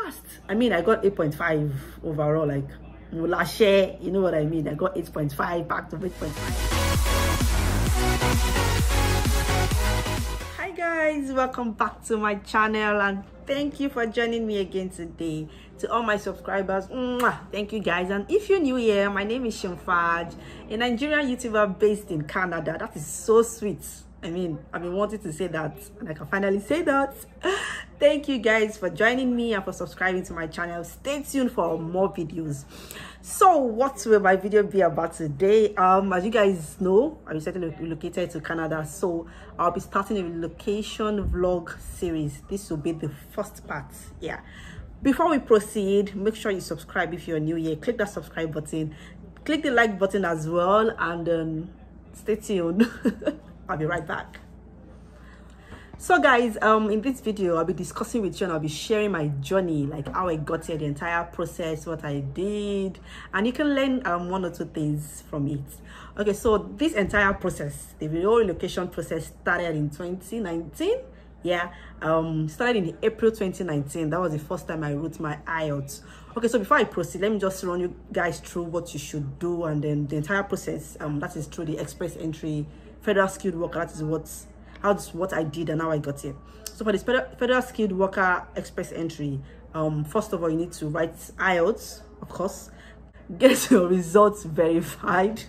passed. I mean, I got 8.5 overall, like last year, you know what I mean? I got 8.5 back to 8.5. Hi guys, welcome back to my channel and thank you for joining me again today. To all my subscribers, thank you guys. And if you're new here, my name is Shimfaj, a Nigerian YouTuber based in Canada. That is so sweet. I mean, I've been wanting to say that and I can finally say that. Thank you guys for joining me and for subscribing to my channel. Stay tuned for more videos. So what will my video be about today? As you guys know, I recently relocated to Canada, so I'll be starting a relocation vlog series. This will be the first part. Yeah, before we proceed, make sure you subscribe if you're new here. Click that subscribe button, click the like button as well, and stay tuned. I'll be right back. So guys, in this video I'll be discussing with you and I'll be sharing my journey, like how I got here, the entire process, what I did, and you can learn one or two things from it. Okay, so this entire process, the whole relocation process, started in 2019. Yeah, started in April 2019. That was the first time I wrote my IELTS. Okay, so before I proceed, let me just run you guys through what you should do, and then the entire process, that is through the express entry federal skilled worker. That is what I did and how I got here. So for this federal skilled worker express entry, first of all, you need to write IELTS, of course, get your results verified.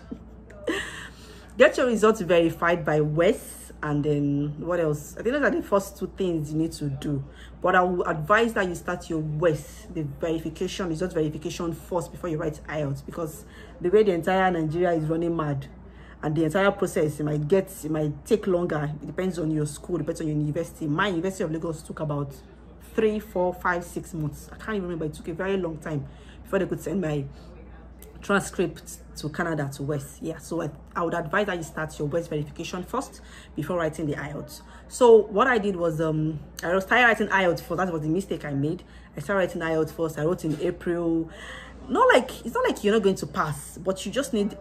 Get your results verified by WES, and then what else? I think those are the first two things you need to do. But I would advise that you start your WES, the verification, results verification first before you write IELTS, because the way the entire Nigeria is running mad, and the entire process, it might take longer. It depends on your school, depends on your university. My University of Lagos took about 3, 4, 5, 6 months. I can't even remember. It took a very long time before they could send my transcript to Canada, to West. Yeah, so I would advise that you start your West verification first before writing the IELTS. So what I did was I started writing IELTS first. That was the mistake I made. I started writing IELTS first. I wrote in April. It's not like you're not going to pass, but you just need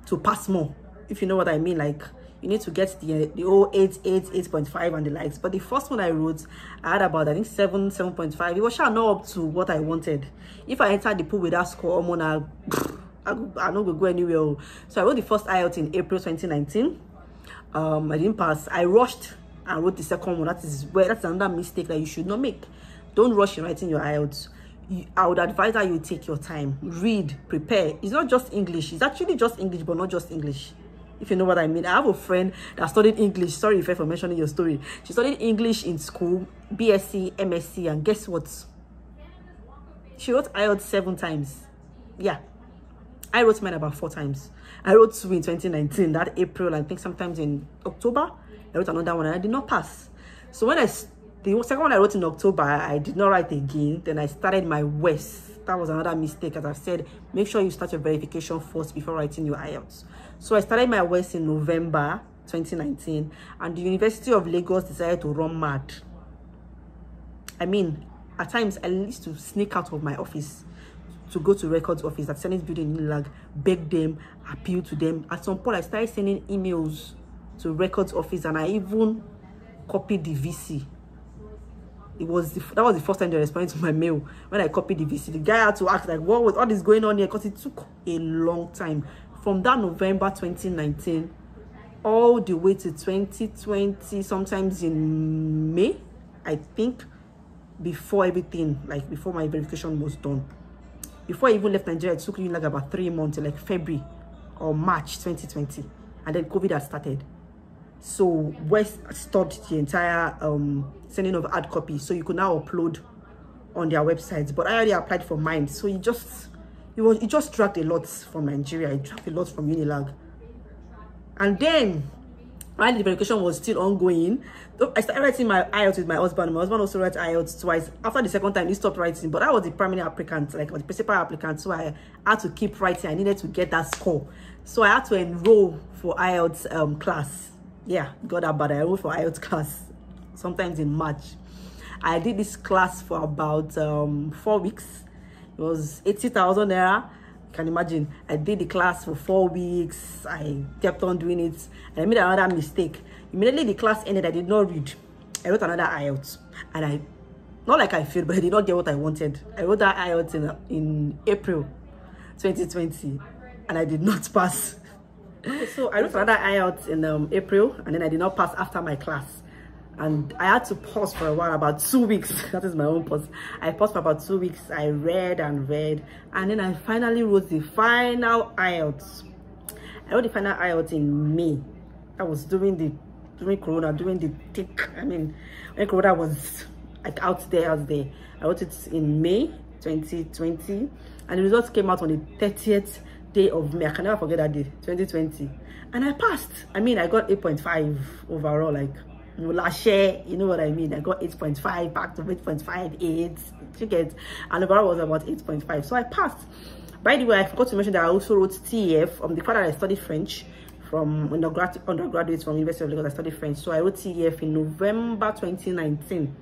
to pass more, if you know what I mean. Like, you need to get the 8.5 and the likes. But the first one I wrote, I had about, I think, 7.5. It was not up to what I wanted. If I entered the pool with that score, I'm not going to go anywhere. So I wrote the first IELTS in April 2019. I didn't pass. I rushed and wrote the second one. That's another mistake that you should not make. Don't rush in writing your IELTS. I would advise that you take your time, read, prepare. It's not just English. It's actually just English, but not just English, if you know what I mean. I have a friend that studied English. Sorry if I'm mentioning your story. She studied English in school, BSc, MSc, and guess what? She wrote IELTS 7 times. Yeah, I wrote mine about 4 times. I wrote 2 in 2019, that April, I think sometimes in October. I wrote another one and I did not pass. So when the second one I wrote in October, I did not write again. Then I started my WES. That was another mistake. As I said, make sure you start your verification first before writing your IELTS. So I started my WES in November 2019, and the University of Lagos decided to run mad. I mean, at times I used to sneak out of my office to go to records office at Senate building in Unilag, beg them, appeal to them. At some point, I started sending emails to records office, and I even copied the VC. That was the first time they responded to my mail when I copied the VC. The guy had to ask, like, what was all this going on here? Because it took a long time. From that November 2019 all the way to 2020, sometimes in May, I think, before everything, like before my verification was done. Before I even left Nigeria, it took me like about 3 months, like February or March 2020. And then COVID had started. So West stopped the entire sending of hard copies, so you could now upload on their websites. But I already applied for mine, so it just dragged a lot from Nigeria. It dragged a lot from Unilag. And then while the verification was still ongoing, I started writing my IELTS with my husband. My husband also wrote IELTS twice. After the second time, he stopped writing, but I was the primary applicant, like the principal applicant, so I had to keep writing. I needed to get that score, so I had to enroll for IELTS class. Yeah, got that bad. I enrolled for IELTS class sometimes in March. I did this class for about 4 weeks. It was 80,000 naira. You can imagine. I did the class for 4 weeks. I kept on doing it, and I made another mistake. Immediately the class ended, I did not read. I wrote another IELTS, and Not like I failed, but I did not get what I wanted. I wrote that IELTS in April 2020, and I did not pass. So I wrote another IELTS in April, and then I did not pass after my class. And I had to pause for a while, about 2 weeks. That is my own pause. I paused for about 2 weeks. I read and read, and then I finally wrote the final IELTS. I wrote the final IELTS in May. I was during Corona, during the thick. I mean, when Corona was like out there. I wrote it in May 2020, and the results came out on the 30th day of May. I can never forget that day, 2020, and I passed. I mean, I got 8.5 overall, like, you know, last year, you know what I mean. I got 8.5 back to 8.58, you get, and overall was about 8.5, so I passed. By the way, I forgot to mention that I also wrote TEF. The fact that I studied French from undergraduates from University of Lagos, I studied French, so I wrote TEF in November 2019.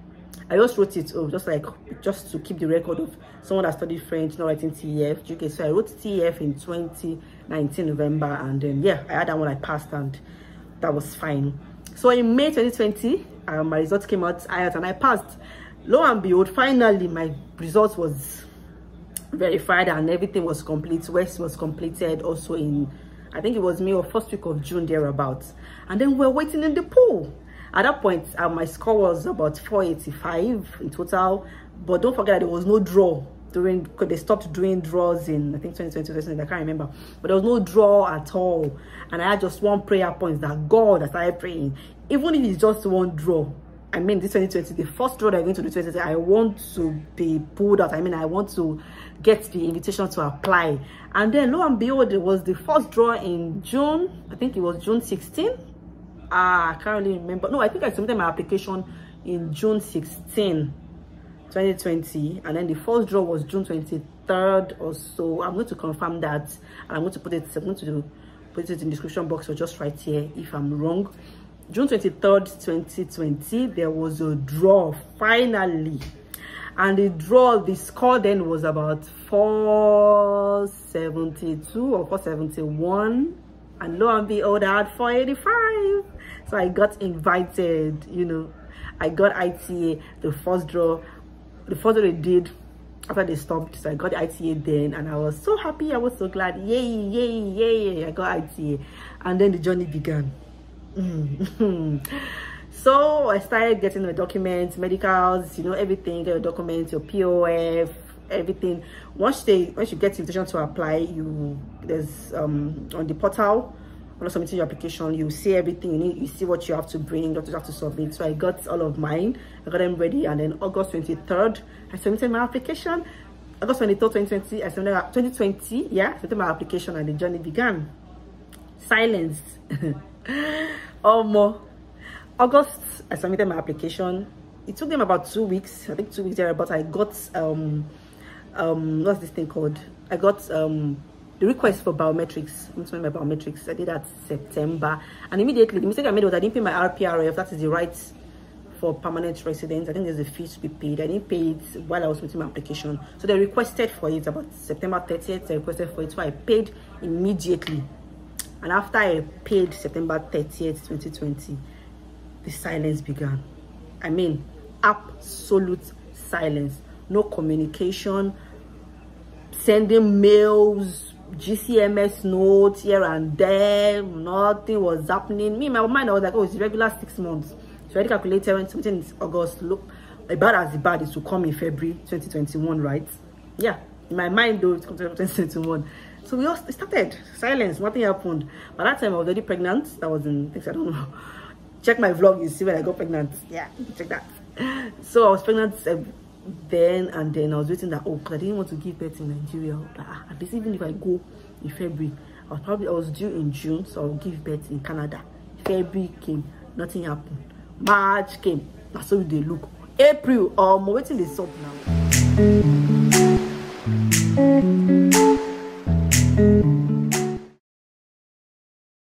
I just wrote it just to keep the record of someone that studied French not writing TEF. Okay, so I wrote TEF in 2019 November, and then yeah, I had that one, I passed, and that was fine. So in May 2020, my results came out, IELTS, and I passed. Lo and behold, finally my results was verified and everything was complete. West was completed also in, I think it was May or first week of June, thereabouts. And then we're waiting in the pool. At that point, my score was about 485 in total. But don't forget that there was no draw because they stopped doing draws in, I think, 2020, I can't remember. But there was no draw at all. And I had just one prayer point that God, I started praying, even if it's just one draw. I mean, this 2020, the first draw that I'm going to do 2020, I want to be pulled out. I mean, I want to get the invitation to apply. And then, lo and behold, it was the first draw in June. I think it was June 16. I can't really remember. No, I think I submitted my application in June 16, 2020. And then the first draw was June 23rd or so. I'm going to confirm that. And I'm going to put it in the description box or just right here if I'm wrong. June 23rd, 2020, there was a draw finally, and the score then was about 472 or 471, and lo and behold, I had 485. So I got invited, you know. I got ITA, the first draw they did after they stopped. So I got ITA then, and I was so happy, I was so glad. Yay, I got ITA. And then the journey began. So I started getting my documents, medicals, you know, everything, get your documents, your POF, everything. Once you get invitation to apply, there's on the portal, when submitting your application, you see everything you see what you have to bring, what you have to submit. So I got all of mine, I got them ready, and then August 23rd, I submitted my application. August 23rd, 2020, I submitted my application, and the journey began. Silence. August, I submitted my application. It took them about 2 weeks, I think 2 weeks there, but I got what's this thing called? I got the request for biometrics. I'm sorry, my biometrics. I did that September, and immediately the mistake I made was I didn't pay my RPRF. That is the right for permanent residents. I think there's a fee to be paid. I didn't pay it while I was submitting my application, so they requested for it about September 30th. They requested for it, so I paid immediately. And after I paid September 30th, 2020, the silence began. I mean, absolute silence. No communication, sending mails, GCMS notes here and there. Nothing was happening. Me, in my mind, I was like, oh, it's regular 6 months. So I already calculated when something in August. Look, as bad is to come in February 2021, right? Yeah, in my mind, though, it's 2021. So we all started silence, nothing happened. By that time I was already pregnant. That was in, I don't know, check my vlog, you see when I got pregnant. Yeah, check that. So I was pregnant then, and then I was waiting that, oh, because I didn't want to give birth in Nigeria. At least even if I go in February, I was due in June, so I'll give birth in Canada. February came, nothing happened. March came, that's how they look. April, I'm waiting this up now.